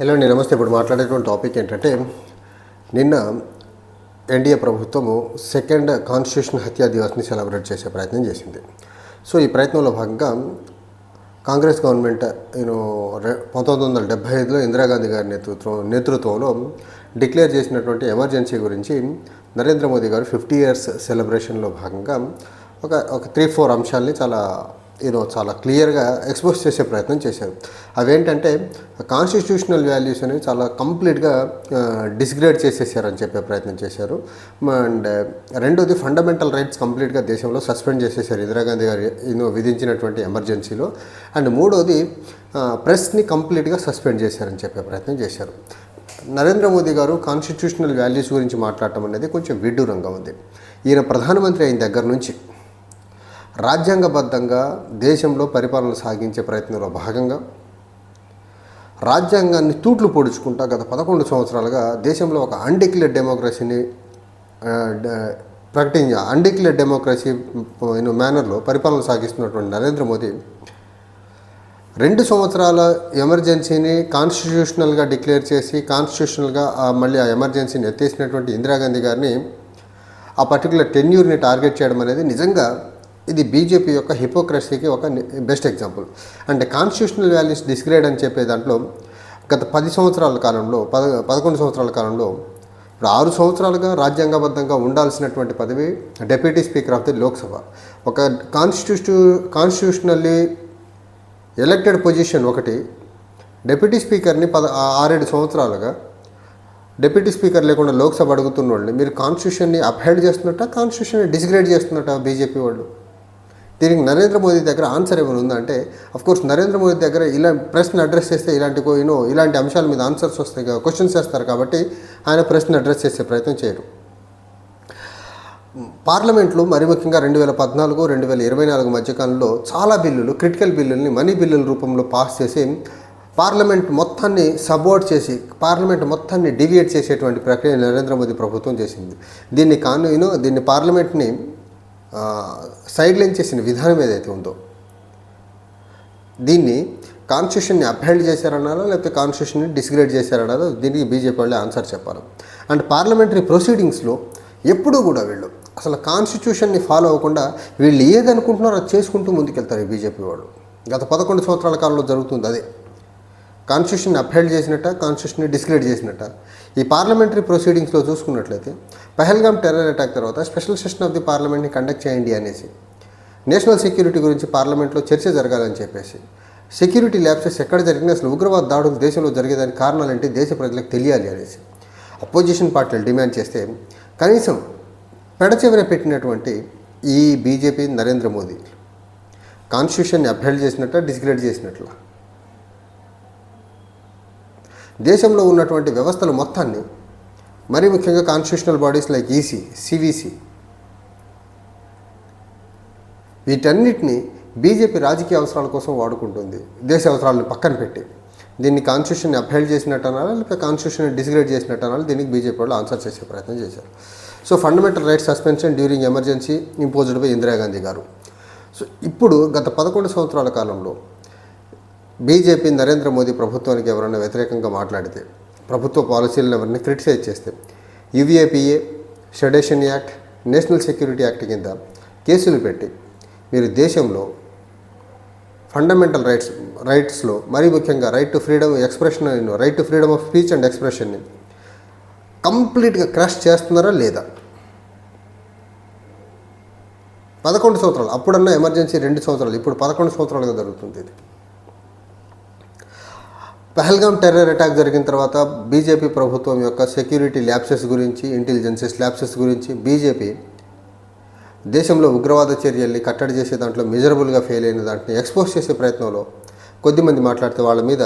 Hello అండి, నమస్తే. ఇప్పుడు మాట్లాడేటువంటి టాపిక్ ఏంటంటే, నిన్న ఎన్డీఏ ప్రభుత్వము సెకండ్ కాన్స్టిట్యూషన్ హత్యా దివస్ని సెలబ్రేట్ చేసే ప్రయత్నం చేసింది. సో ఈ ప్రయత్నంలో భాగంగా కాంగ్రెస్ గవర్నమెంట్ 1975లో ఇందిరాగాంధీ గారి నేతృత్వంలో డిక్లేర్ చేసినటువంటి ఎమర్జెన్సీ గురించి నరేంద్ర మోదీ గారు 50 years సెలబ్రేషన్లో భాగంగా ఒక 3-4 అంశాలని చాలా క్లియర్గా ఎక్స్పోజ్ చేసే ప్రయత్నం చేశారు. అవేంటంటే, కాన్స్టిట్యూషనల్ వాల్యూస్ అనేవి చాలా కంప్లీట్గా డిస్గ్రేడ్ చేసేసారని చెప్పే ప్రయత్నం చేశారు. అండ్ రెండోది, ఫండమెంటల్ రైట్స్ కంప్లీట్గా దేశంలో సస్పెండ్ చేసేసారు ఇందిరాగాంధీ గారు విధించినటువంటి ఎమర్జెన్సీలో. అండ్ మూడోది, ప్రెస్ని కంప్లీట్గా సస్పెండ్ చేశారని చెప్పే ప్రయత్నం చేశారు. నరేంద్ర మోదీ గారు కాన్స్టిట్యూషనల్ వాల్యూస్ గురించి మాట్లాడటం అనేది కొంచెం విడ్డూరంగా ఉంది. ఈయన ప్రధానమంత్రి అయిన దగ్గర నుంచి రాజ్యాంగబద్ధంగా దేశంలో పరిపాలన సాగించే ప్రయత్నంలో భాగంగా రాజ్యాంగాన్ని తూట్లు పొడుచుకుంటా గత 11 సంవత్సరాలుగా దేశంలో ఒక అన్డిక్లేర్డ్ డెమోక్రసీని అన్డిక్లేర్డ్ డెమోక్రసీ మేనర్లో పరిపాలన సాగిస్తున్నటువంటి నరేంద్ర మోదీ 2 సంవత్సరాల ఎమర్జెన్సీని కాన్స్టిట్యూషనల్గా డిక్లేర్ చేసి కాన్స్టిట్యూషనల్గా మళ్ళీ ఆ ఎమర్జెన్సీని ఎత్తేసినటువంటి ఇందిరాగాంధీ గారిని ఆ పర్టికులర్ టెన్యూర్ని టార్గెట్ చేయడం అనేది నిజంగా ఇది బీజేపీ యొక్క హిపోక్రసీకి ఒక బెస్ట్ ఎగ్జాంపుల్. అంటే కాన్స్టిట్యూషనల్ వాల్యూస్ డిస్గ్రేడ్ అని చెప్పే దాంట్లో గత 10 సంవత్సరాల కాలంలో 11 సంవత్సరాల కాలంలో ఇప్పుడు 6 సంవత్సరాలుగా రాజ్యాంగబద్ధంగా ఉండాల్సినటువంటి పదవి deputy speaker of the Lok Sabha. ఒక కాన్స్టిట్యూషనల్లీ ఎలక్టెడ్ పొజిషన్ ఒకటి. డెప్యూటీ స్పీకర్ని 6-7 సంవత్సరాలుగా డిప్యూటీ స్పీకర్ లేకుండా లోక్సభ అడుగుతున్న వాళ్ళని మీరు కాన్స్టిట్యూషన్ని అప్హెల్డ్ చేస్తున్నట్ట, కాన్స్టిట్యూషన్ని డిస్గ్రేడ్ చేస్తున్నట్ట బీజేపీ వాళ్ళు. దీనికి నరేంద్ర మోదీ దగ్గర ఆన్సర్ ఏమైనా ఉందంటే, అఫ్కోర్స్ నరేంద్ర మోదీ దగ్గర ఇలా ప్రశ్న అడ్రస్ చేస్తే ఇలాంటి అంశాల మీద ఆన్సర్స్ వస్తాయి, క్వశ్చన్స్ వేస్తారు కాబట్టి ఆయన ప్రశ్న అడ్రస్ చేసే ప్రయత్నం చేయరు. పార్లమెంట్లో మరి ముఖ్యంగా 2014, 2024 మధ్యకాలంలో చాలా బిల్లులు, క్రిటికల్ బిల్లుల్ని మనీ బిల్లుల రూపంలో పాస్ చేసి పార్లమెంట్ మొత్తాన్ని సబోర్ట్ చేసి పార్లమెంట్ మొత్తాన్ని డివియేట్ చేసేటువంటి ప్రక్రియ నరేంద్ర మోదీ ప్రభుత్వం చేసింది. దీన్ని పార్లమెంట్ని సైడ్ లైన్ చేసిన విధానం ఏదైతే ఉందో, దీన్ని కాన్స్టిట్యూషన్ని అప్హెల్డ్ చేశారన్నారా లేకపోతే కాన్స్టిట్యూషన్ని డిస్గ్రేడ్ చేశారన్నారా, దీనికి బీజేపీ వాళ్ళే ఆన్సర్ చెప్పాలి. అండ్ పార్లమెంటరీ ప్రొసీడింగ్స్లో ఎప్పుడూ కూడా వీళ్ళు అసలు కాన్స్టిట్యూషన్ని ఫాలో అవ్వకుండా వీళ్ళు ఏదనుకుంటున్నారో అది చేసుకుంటూ ముందుకెళ్తారు ఈ బీజేపీ వాళ్ళు. గత 11 సంవత్సరాల కాలంలో జరుగుతుంది అదే. కాన్స్టిట్యూషన్ అప్హెల్డ్ చేసినట్ట, కాన్స్టిట్యూషన్ని డిస్గ్రేడ్ చేసినట్ట. ఈ పార్లమెంటరీ ప్రొసీడింగ్స్లో చూసుకున్నట్లయితే పహల్గామ్ టెర్రర్ అటాక్ తర్వాత స్పెషల్ సెషన్ ఆఫ్ ది పార్లమెంట్ని కండక్ట్ చేయండి అనేసి, నేషనల్ సెక్యూరిటీ గురించి పార్లమెంట్లో చర్చ జరగాలని చెప్పేసి, సెక్యూరిటీ ల్యాప్సెస్ ఎక్కడ జరిగినా అసలు ఉగ్రవాద దాడులు దేశంలో జరిగేదానికి కారణాలంటే దేశ ప్రజలకు తెలియాలి అనేసి అపోజిషన్ పార్టీలు డిమాండ్ చేస్తే కనీసం పెడచెవిన పెట్టినటువంటి ఈ బీజేపీ నరేంద్ర మోదీ కాన్స్టిట్యూషన్ని అప్హెల్డ్ చేసినట్ట, డిస్గ్రేడ్ చేసినట్ల దేశంలో ఉన్నటువంటి వ్యవస్థలు మొత్తాన్ని, మరీ ముఖ్యంగా constitutional bodies like EC, CVC, వీటన్నిటిని బీజేపీ రాజకీయ అవసరాల కోసం వాడుకుంటుంది, దేశ అవసరాలను పక్కన పెట్టి. దీన్ని కాన్స్టిట్యూషన్ని అప్హెల్డ్ చేసినట్టు అనాలి లేకపోతే కాన్స్టిట్యూషన్ని డిస్గ్రేడ్ చేసినట్టు అనాలి, దీనికి బీజేపీ వాళ్ళు ఆన్సర్ చేసే ప్రయత్నం చేశారు. So fundamental rights suspension during emergency imposed by Indira Gandhi గారు. సో ఇప్పుడు గత 11 సంవత్సరాల కాలంలో బీజేపీ నరేంద్ర మోదీ ప్రభుత్వానికి ఎవరైనా వ్యతిరేకంగా మాట్లాడితే, ప్రభుత్వ పాలసీలను ఎవరిని క్రిటిసైజ్ చేస్తే UAPA, sedition act, national security act కింద కేసులు పెట్టి మీరు దేశంలో ఫండమెంటల్ రైట్స్లో మరీ ముఖ్యంగా right to freedom of speech and ఎక్స్ప్రెషన్ని కంప్లీట్గా క్రష్ చేస్తున్నారా లేదా? 11 సంవత్సరాలు, అప్పుడన్నా ఎమర్జెన్సీ 2 సంవత్సరాలు, ఇప్పుడు 11 సంవత్సరాలుగా జరుగుతుంది ఇది. పహల్గామ్ టెర్రర్ అటాక్ జరిగిన తర్వాత బీజేపీ ప్రభుత్వం యొక్క సెక్యూరిటీ ల్యాప్సెస్ గురించి, ఇంటెలిజెన్సెస్ ల్యాప్సెస్ గురించి బీజేపీ దేశంలో ఉగ్రవాద చర్యల్ని కట్టడి చేసే దాంట్లో మెజరబుల్గా ఫెయిల్ అయిన దాంట్లో ఎక్స్పోజ్ చేసే ప్రయత్నంలో కొద్దిమంది మాట్లాడితే వాళ్ళ మీద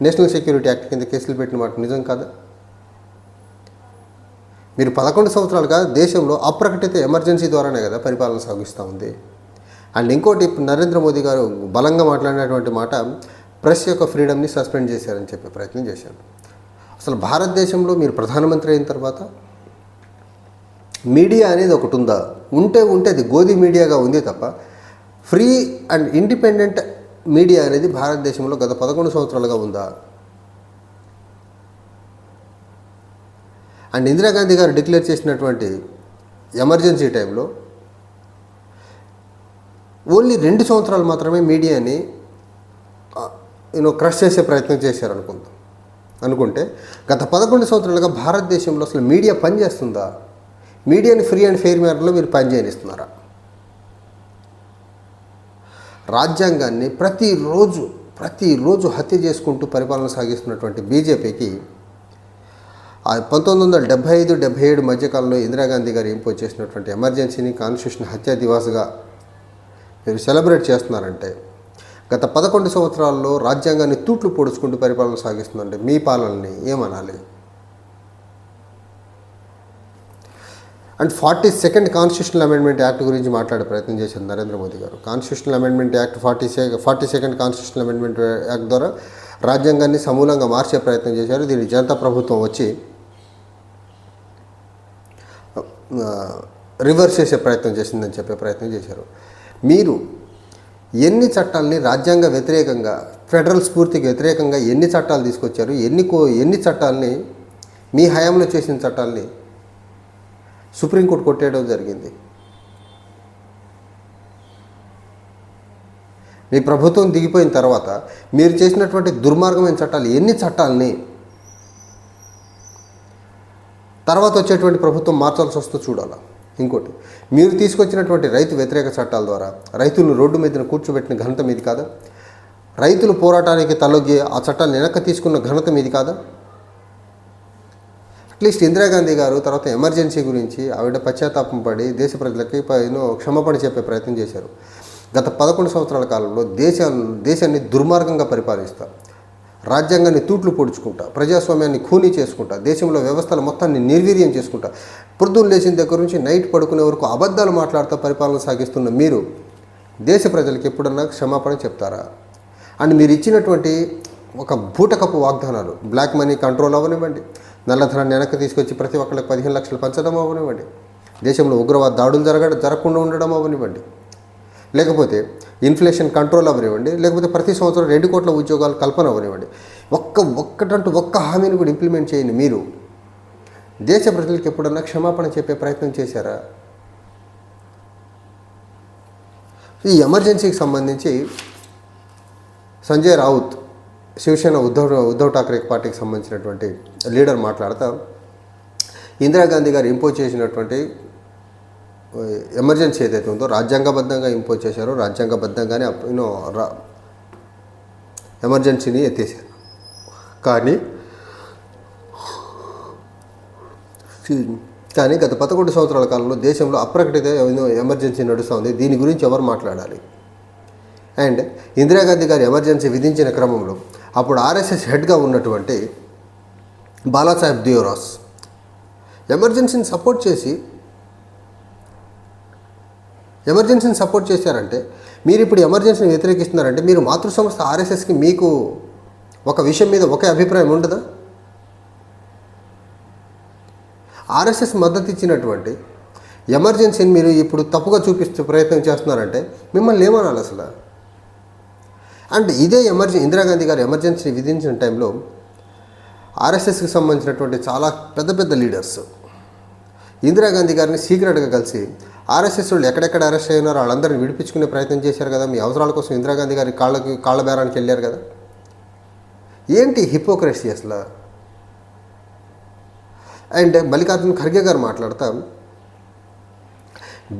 నేషనల్ సెక్యూరిటీ యాక్ట్ కింద కేసులు పెట్టిన మాట నిజం కాదా? మీరు 11 సంవత్సరాలుగా దేశంలో అప్రకటిత ఎమర్జెన్సీ ద్వారానే కదా పరిపాలన సాగిస్తూ ఉంది. అండ్ ఇంకోటి, నరేంద్ర మోదీ గారు బలంగా మాట్లాడినటువంటి మాట, ప్రెస్ యొక్క ఫ్రీడమ్ని సస్పెండ్ చేశారని చెప్పే ప్రయత్నం చేశారు. అసలు భారతదేశంలో మీరు ప్రధానమంత్రి అయిన తర్వాత మీడియా అనేది ఒకటి ఉందా? ఉంటే అది గోధి మీడియాగా ఉంది తప్ప ఫ్రీ అండ్ ఇండిపెండెంట్ మీడియా అనేది భారతదేశంలో గత 11 సంవత్సరాలుగా ఉందా? అండ్ ఇందిరాగాంధీ గారు డిక్లేర్ చేసినటువంటి ఎమర్జెన్సీ టైంలో ఓన్లీ 2 సంవత్సరాలు మాత్రమే మీడియాని క్రష్ చేసే ప్రయత్నం చేశారు అనుకుంటే గత 11 సంవత్సరాలుగా భారతదేశంలో అసలు మీడియా పనిచేస్తుందా? మీడియాని ఫ్రీ అండ్ ఫెయిర్ మేనర్లో మీరు పనిచేయనిస్తున్నారా? రాజ్యాంగాన్ని ప్రతిరోజు హత్య చేసుకుంటూ పరిపాలన సాగిస్తున్నటువంటి బీజేపీకి 1975-77 మధ్యకాలంలో ఇందిరాగాంధీ గారు ఇంపోజ్ చేసినటువంటి ఎమర్జెన్సీని కాన్స్టిట్యూషన్ హత్యా దివాస్గా మీరు సెలబ్రేట్ చేస్తున్నారంటే గత 11 సంవత్సరాల్లో రాజ్యాంగాన్ని తూట్లు పొడుచుకుంటూ పరిపాలన సాగిస్తుందంటే మీ పాలనని ఏమనాలి? And 42nd constitutional amendment act గురించి మాట్లాడే ప్రయత్నం చేశారు నరేంద్ర మోదీ గారు. Constitutional amendment act 42nd constitutional amendment act ద్వారా రాజ్యాంగాన్ని సమూలంగా మార్చే ప్రయత్నం చేశారు. దీన్ని జనతా ప్రభుత్వం వచ్చి రివర్స్ చేసే ప్రయత్నం చేసిందని చెప్పే ప్రయత్నం చేశారు. మీరు ఎన్ని చట్టాలని రాజ్యాంగ వ్యతిరేకంగా, ఫెడరల్ స్ఫూర్తికి వ్యతిరేకంగా ఎన్ని చట్టాలు తీసుకొచ్చారు? ఎన్ని చట్టాలని మీ హయాంలో చేసిన చట్టాలని సుప్రీంకోర్టు కొట్టేయడం జరిగింది. మీ ప్రభుత్వం దిగిపోయిన తర్వాత మీరు చేసినటువంటి దుర్మార్గమైన చట్టాలు ఎన్ని చట్టాలని తర్వాత వచ్చేటువంటి ప్రభుత్వం మార్చాల్సి వస్తుందో చూడాలి. ఇంకోటి, మీరు తీసుకొచ్చినటువంటి రైతు వ్యతిరేక చట్టాల ద్వారా రైతులను రోడ్డు మీద కూర్చోబెట్టిన ఘనత మీది కాదా? రైతులు పోరాటానికి తలొగ్గి ఆ చట్టాలను వెనక్కి తీసుకున్న ఘనత మీది కాదా? అట్లీస్ట్ ఇందిరాగాంధీ గారు తర్వాత ఎమర్జెన్సీ గురించి ఆవిడ పశ్చాత్తాపం పడి దేశ ప్రజలకి క్షమాపణ చెప్పే ప్రయత్నం చేశారు. గత 11 సంవత్సరాల కాలంలో దేశాన్ని దుర్మార్గంగా పరిపాలిస్తా, రాజ్యాంగాన్ని తూట్లు పొడుచుకుంటా, ప్రజాస్వామ్యాన్ని ఖూనీ చేసుకుంటా, దేశంలో వ్యవస్థల మొత్తాన్ని నిర్వీర్యం చేసుకుంటా, పొద్దున్న లేచిన దగ్గర నుంచి నైట్ పడుకునే వరకు అబద్ధాలు మాట్లాడుతూ పరిపాలన సాగిస్తున్న మీరు దేశ ప్రజలకు ఎప్పుడన్నా క్షమాపణ చెప్తారా? అండ్ మీరు ఇచ్చినటువంటి ఒక బూటకపు వాగ్దానాలు, బ్లాక్ మనీ కంట్రోల్ అవ్వనివ్వండి, నల్లధనాన్ని వెనక్కి తీసుకొచ్చి ప్రతి ఒక్కరికి 15 లక్షలు పంచడం అవ్వనివ్వండి, దేశంలో ఉగ్రవాద దాడులు జరగకుండా ఉండడం అవ్వనివ్వండి, లేకపోతే ఇన్ఫ్లేషన్ కంట్రోల్ అవ్వనివ్వండి, లేకపోతే ప్రతి సంవత్సరం 2 కోట్ల ఉద్యోగాలు కల్పన అవ్వనివ్వండి, ఒక్క హామీని కూడా ఇంప్లిమెంట్ చేయండి. మీరు దేశ ప్రజలకు ఎప్పుడన్నా క్షమాపణ చెప్పే ప్రయత్నం చేశారా? ఈ ఎమర్జెన్సీకి సంబంధించి సంజయ్ రావుత్, శివసేన ఉద్ధవ్ ఠాక్రే పార్టీకి సంబంధించినటువంటి లీడర్ మాట్లాడుతూ ఇందిరాగాంధీ గారు ఇంపోజ్ చేసినటువంటి ఎమర్జెన్సీ ఏదైతే ఉందో రాజ్యాంగబద్ధంగా ఇంపోజ్ చేశారో రాజ్యాంగబద్ధంగానే ఎమర్జెన్సీని ఎత్తేసారు. కానీ గత 11 సంవత్సరాల కాలంలో దేశంలో అప్రకటిత ఎమర్జెన్సీ నడుస్తుంది. దీని గురించి ఎవరు మాట్లాడాలి? అండ్ ఇందిరాగాంధీ గారు ఎమర్జెన్సీ విధించిన క్రమంలో అప్పుడు ఆర్ఎస్ఎస్ హెడ్గా ఉన్నటువంటి బాలాసాహెబ్ దేవరాస్ ఎమర్జెన్సీని సపోర్ట్ చేశారంటే, మీరు ఇప్పుడు ఎమర్జెన్సీని వ్యతిరేకిస్తున్నారంటే మీరు మాతృ సంస్థ ఆర్ఎస్ఎస్కి మీకు ఒక విషయం మీద ఒకే అభిప్రాయం ఉండదా? ఆర్ఎస్ఎస్ మద్దతు ఇచ్చినటువంటి ఎమర్జెన్సీని మీరు ఇప్పుడు తప్పుగా చూపిస్తూ ప్రయత్నం చేస్తున్నారంటే మిమ్మల్ని ఏమనాలి అసలు? అండ్ ఇదే ఇందిరాగాంధీ గారు ఎమర్జెన్సీ విధించిన టైంలో ఆర్ఎస్ఎస్కి సంబంధించినటువంటి చాలా పెద్ద లీడర్స్ ఇందిరాగాంధీ గారిని సీక్రెట్గా కలిసి ఆర్ఎస్ఎస్ వాళ్ళు ఎక్కడెక్కడ అరెస్ట్ అయినారో వాళ్ళందరినీ విడిపించుకునే ప్రయత్నం చేశారు కదా. మీ అవసరాల కోసం ఇందిరాగాంధీ గారి కాళ్ళ బేరానికి వెళ్ళారు కదా. ఏంటి హిపోక్రసీ అసలు? అండ్ మల్లికార్జున ఖర్గే గారు మాట్లాడతా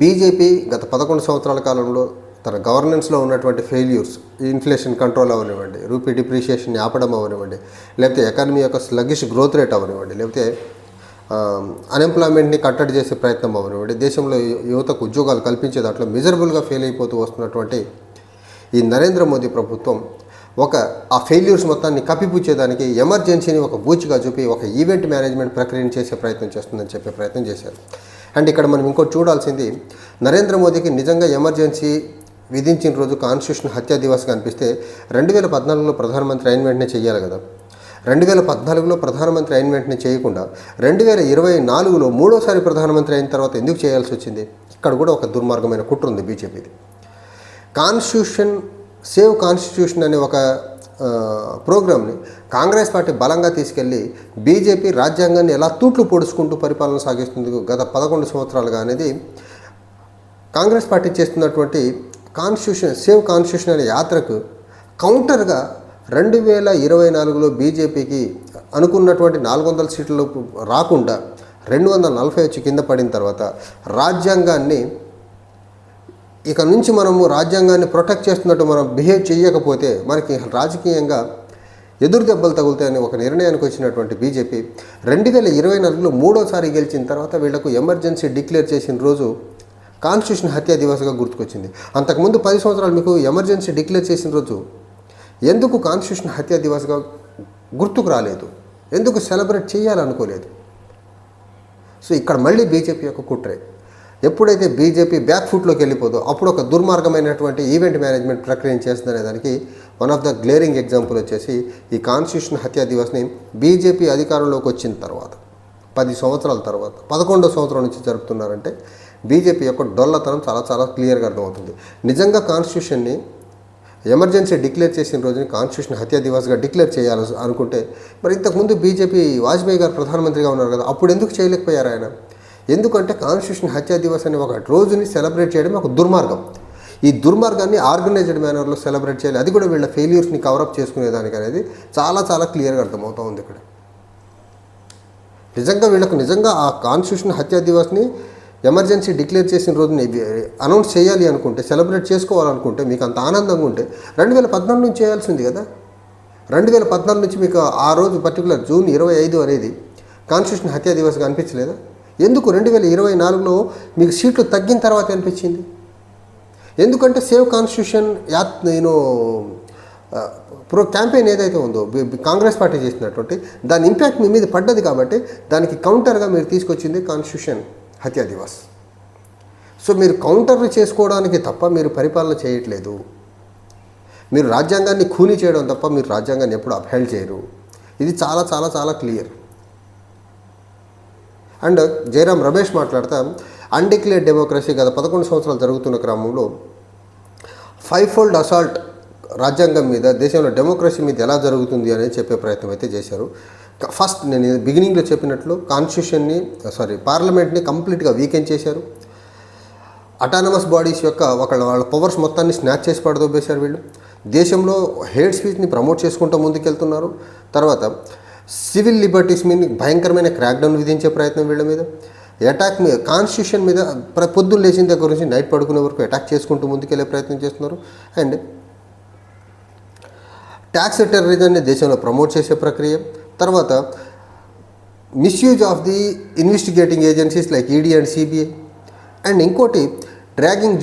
బీజేపీ గత 11 సంవత్సరాల కాలంలో తన గవర్నెన్స్లో ఉన్నటువంటి ఫెయిల్యూర్స్, ఇన్ఫ్లేషన్ కంట్రోల్ అవ్వనివ్వండి, రూపీ డిప్రిషియేషన్ని ఆపడం అవ్వనివ్వండి, లేకపోతే ఎకానమీ యొక్క స్లగిష్ గ్రోత్ రేట్ అవ్వనివ్వండి, లేకపోతే అన్ఎంప్లాయ్మెంట్ని కట్టడి చేసే ప్రయత్నం అవ్వనివ్వండి, దేశంలో యువతకు ఉద్యోగాలు కల్పించే దాంట్లో మిజరబుల్గా ఫెయిల్ అయిపోతూ వస్తున్నటువంటి ఈ నరేంద్ర మోదీ ప్రభుత్వం ఆ ఫెయిల్యూర్స్ మొత్తాన్ని కప్పిపుచ్చేదానికి ఎమర్జెన్సీని ఒక బూచిగా చూపి ఒక ఈవెంట్ మేనేజ్మెంట్ ప్రక్రియను చేసే ప్రయత్నం చేస్తుందని చెప్పే ప్రయత్నం చేశారు. అండ్ ఇక్కడ మనం ఇంకోటి చూడాల్సింది, నరేంద్ర మోదీకి నిజంగా ఎమర్జెన్సీ విధించిన రోజు కాన్స్టిట్యూషన్ హత్యా దివస్గా అనిపిస్తే 2014లో ప్రధానమంత్రి అయిన వెంటనే చేయాలి కదా. 2014లో ప్రధానమంత్రి అయిన వెంటనే చేయకుండా 2024లో మూడోసారి ప్రధానమంత్రి అయిన తర్వాత ఎందుకు చేయాల్సి వచ్చింది? ఇక్కడ కూడా ఒక దుర్మార్గమైన కుట్ర ఉంది బీజేపీది. సేవ్ కాన్స్టిట్యూషన్ అనే ఒక ప్రోగ్రామ్ని కాంగ్రెస్ పార్టీ బలంగా తీసుకెళ్ళి బీజేపీ రాజ్యాంగాన్ని ఎలా తూట్లు పొడుచుకుంటూ పరిపాలన సాగిస్తుంది గత 11 సంవత్సరాలుగా అనేది కాంగ్రెస్ పార్టీ చేస్తున్నటువంటి సేవ్ కాన్స్టిట్యూషన్ అనే యాత్రకు కౌంటర్గా 2024లో బీజేపీకి అనుకున్నటువంటి 400 సీట్లు రాకుండా 240 వచ్చి కింద పడిన తర్వాత రాజ్యాంగాన్ని ఇక నుంచి మనము రాజ్యాంగాన్ని ప్రొటెక్ట్ చేస్తున్నట్టు మనం బిహేవ్ చేయకపోతే మనకి రాజకీయంగా ఎదురు దెబ్బలు తగులుతాయని ఒక నిర్ణయానికి వచ్చినటువంటి బీజేపీ 2024లో మూడోసారి గెలిచిన తర్వాత వీళ్లకు ఎమర్జెన్సీ డిక్లేర్ చేసిన రోజు కాన్స్టిట్యూషన్ హత్యా దివస్గా గుర్తుకొచ్చింది. అంతకుముందు 10 సంవత్సరాలు మీకు ఎమర్జెన్సీ డిక్లేర్ చేసిన రోజు ఎందుకు కాన్స్టిట్యూషన్ హత్యా దివస్గా గుర్తుకు రాలేదు, ఎందుకు సెలబ్రేట్ చేయాలనుకోలేదు? సో ఇక్కడ మళ్ళీ బీజేపీ యొక్క కుట్రే. ఎప్పుడైతే బీజేపీ బ్యాక్ ఫుట్లోకి వెళ్ళిపోదో అప్పుడు ఒక దుర్మార్గమైనటువంటి ఈవెంట్ మేనేజ్మెంట్ ప్రక్రియను చేస్తుందనే దానికి one of the glaring example వచ్చేసి ఈ కాన్స్టిట్యూషన్ హత్యా దివస్ని బీజేపీ అధికారంలోకి వచ్చిన తర్వాత 10 సంవత్సరాల తర్వాత 11వ సంవత్సరం నుంచి జరుపుతున్నారంటే బీజేపీ యొక్క డొల్లతనం చాలా చాలా క్లియర్గా అర్థమవుతుంది. నిజంగా కాన్స్టిట్యూషన్ని ఎమర్జెన్సీ డిక్లేర్ చేసిన రోజుని కాన్స్టిట్యూషన్ హత్యా దివస్గా డిక్లేర్ చేయాలి అనుకుంటే మరి ఇంతకుముందు బీజేపీ వాజ్పేయి గారు ప్రధానమంత్రిగా ఉన్నారు కదా, అప్పుడు ఎందుకు చేయలేకపోయారు ఆయన? ఎందుకంటే కాన్స్టిట్యూషన్ హత్యా దివస్ అనే ఒక రోజుని సెలబ్రేట్ చేయడం ఒక దుర్మార్గం. ఈ దుర్మార్గాన్ని ఆర్గనైజ్డ్ మేనర్లో సెలబ్రేట్ చేయాలి, అది కూడా వీళ్ళ ఫెయిల్యూర్స్ని కవరప్ చేసుకునేదానికి అనేది చాలా చాలా క్లియర్గా అర్థమవుతూ ఉంది. ఇక్కడ నిజంగా వీళ్ళకు నిజంగా ఆ కాన్స్టిట్యూషన్ హత్యా దివస్ని ఎమర్జెన్సీ డిక్లేర్ చేసిన రోజుని అనౌన్స్ చేయాలి అనుకుంటే, సెలబ్రేట్ చేసుకోవాలనుకుంటే, మీకు అంత ఆనందంగా ఉంటే 2014 నుంచి చేయాల్సింది కదా. 2014 నుంచి మీకు ఆ రోజు పర్టికులర్ జూన్ 25 అనేది కాన్స్టిట్యూషన్ హత్యా దివస్గా అనిపించలేదా? ఎందుకు 2024లో మీకు సీట్లు తగ్గిన తర్వాత అనిపించింది? ఎందుకంటే సేవ్ కాన్స్టిట్యూషన్ క్యాంపెయిన్ ఏదైతే ఉందో కాంగ్రెస్ పార్టీ చేసినటువంటి దాని ఇంపాక్ట్ మీ మీద పడ్డది కాబట్టి దానికి కౌంటర్గా మీరు తీసుకొచ్చింది కాన్స్టిట్యూషన్ హత్యా దివస్. సో మీరు కౌంటర్లు చేసుకోవడానికి తప్ప మీరు పరిపాలన చేయట్లేదు. మీరు రాజ్యాంగాన్ని ఖూనీ చేయడం తప్ప మీరు రాజ్యాంగాన్ని ఎప్పుడు అప్హెల్డ్ చేయరు. ఇది చాలా చాలా చాలా క్లియర్. అండ్ జయరాం రమేష్ మాట్లాడతా అన్డిక్లేర్డ్ డెమోక్రసీ గత 11 సంవత్సరాలు జరుగుతున్న క్రమంలో 5-fold అసాల్ట్ రాజ్యాంగం మీద, దేశంలో డెమోక్రసీ మీద ఎలా జరుగుతుంది అనేది చెప్పే ప్రయత్నం అయితే చేశారు. ఫస్ట్ నేను బిగినింగ్లో చెప్పినట్లు పార్లమెంట్ని కంప్లీట్గా వీకెండ్ చేశారు. అటానమస్ బాడీస్ యొక్క వాళ్ళ పవర్స్ మొత్తాన్ని స్నాచ్ చేసి పడదొబ్బేశారు వీళ్ళు. దేశంలో హేట్ స్పీచ్ని ప్రమోట్ చేసుకుంటూ ముందుకెళ్తున్నారు. తర్వాత సివిల్ లిబర్టీస్ మీద భయంకరమైన క్రాక్డౌన్ విధించే ప్రయత్నం వీళ్ళ మీద, అటాక్ మీద కాన్స్టిట్యూషన్ మీద పొద్దున్న లేచిన దగ్గర నుంచి నైట్ పడుకునే వరకు అటాక్ చేసుకుంటూ ముందుకెళ్ళే ప్రయత్నం చేస్తున్నారు. అండ్ ట్యాక్స్ టెర్రరిజాన్ని దేశంలో ప్రమోట్ చేసే ప్రక్రియ, తర్వాత misuse of the investigating agencies like ED and CBI, and ఇంకోటి డ్రాగింగ్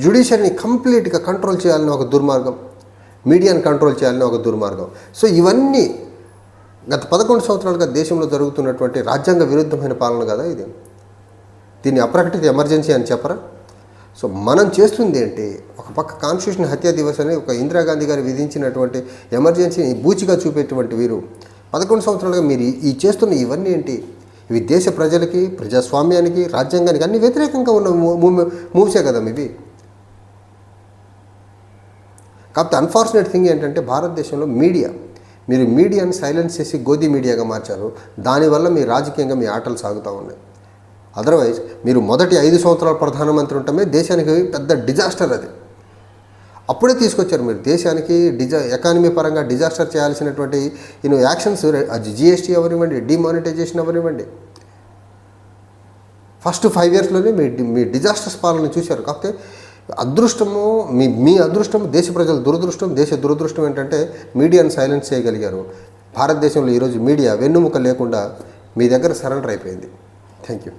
జ్యుడిషియరీని కంప్లీట్గా కంట్రోల్ చేయాలని ఒక దుర్మార్గం, మీడియాను కంట్రోల్ చేయాలని ఒక దుర్మార్గం. సో ఇవన్నీ గత 11 సంవత్సరాలుగా దేశంలో జరుగుతున్నటువంటి రాజ్యాంగ విరుద్ధమైన పాలన కదా ఇది. దీన్ని అప్రకటిత ఎమర్జెన్సీ అని చెప్పరా? సో మనం చేస్తుంది ఏంటి? ఒక పక్క కాన్స్టిట్యూషన్ హత్యా దివస్ అని ఒక ఇందిరాగాంధీ గారు విధించినటువంటి ఎమర్జెన్సీని బూచిగా చూపేటువంటి వీరు 11 సంవత్సరాలుగా మీరు ఈ చేస్తున్న ఇవన్నీ ఏంటి? ఇవి దేశ ప్రజలకి, ప్రజాస్వామ్యానికి, రాజ్యాంగానికి అన్ని వ్యతిరేకంగా ఉన్న మూవ్సే కదా ఇవి. కాకపోతే అన్ఫార్చునేట్ థింగ్ ఏంటంటే భారతదేశంలో మీరు మీడియాని సైలెన్స్ చేసి గోధి మీడియాగా మార్చారు. దానివల్ల మీ రాజకీయంగా మీ ఆటలు సాగుతూ ఉన్నాయి. అదర్వైజ్ మీరు మొదటి 5 సంవత్సరాల ప్రధానమంత్రి ఉండటమే దేశానికి పెద్ద డిజాస్టర్. అది అప్పుడే తీసుకొచ్చారు మీరు దేశానికి ఎకానమీ పరంగా డిజాస్టర్ చేయాల్సినటువంటి యాక్షన్స్. అది జిఎస్టీ అవనివ్వండి, డిమానిటైజేషన్ అవనివ్వండి, ఫస్ట్ 5 ఇయర్స్లోనే మీ డిజాస్టర్స్ పాలన చూశారు. కాకపోతే అదృష్టము మీ అదృష్టం, దేశ ప్రజల దురదృష్టం, దేశ దురదృష్టం ఏంటంటే మీడియాను సైలెన్స్ చేయగలిగారు. భారతదేశంలో ఈరోజు మీడియా వెన్నుముక లేకుండా మీ దగ్గర సరెండర్ అయిపోయింది. Thank you.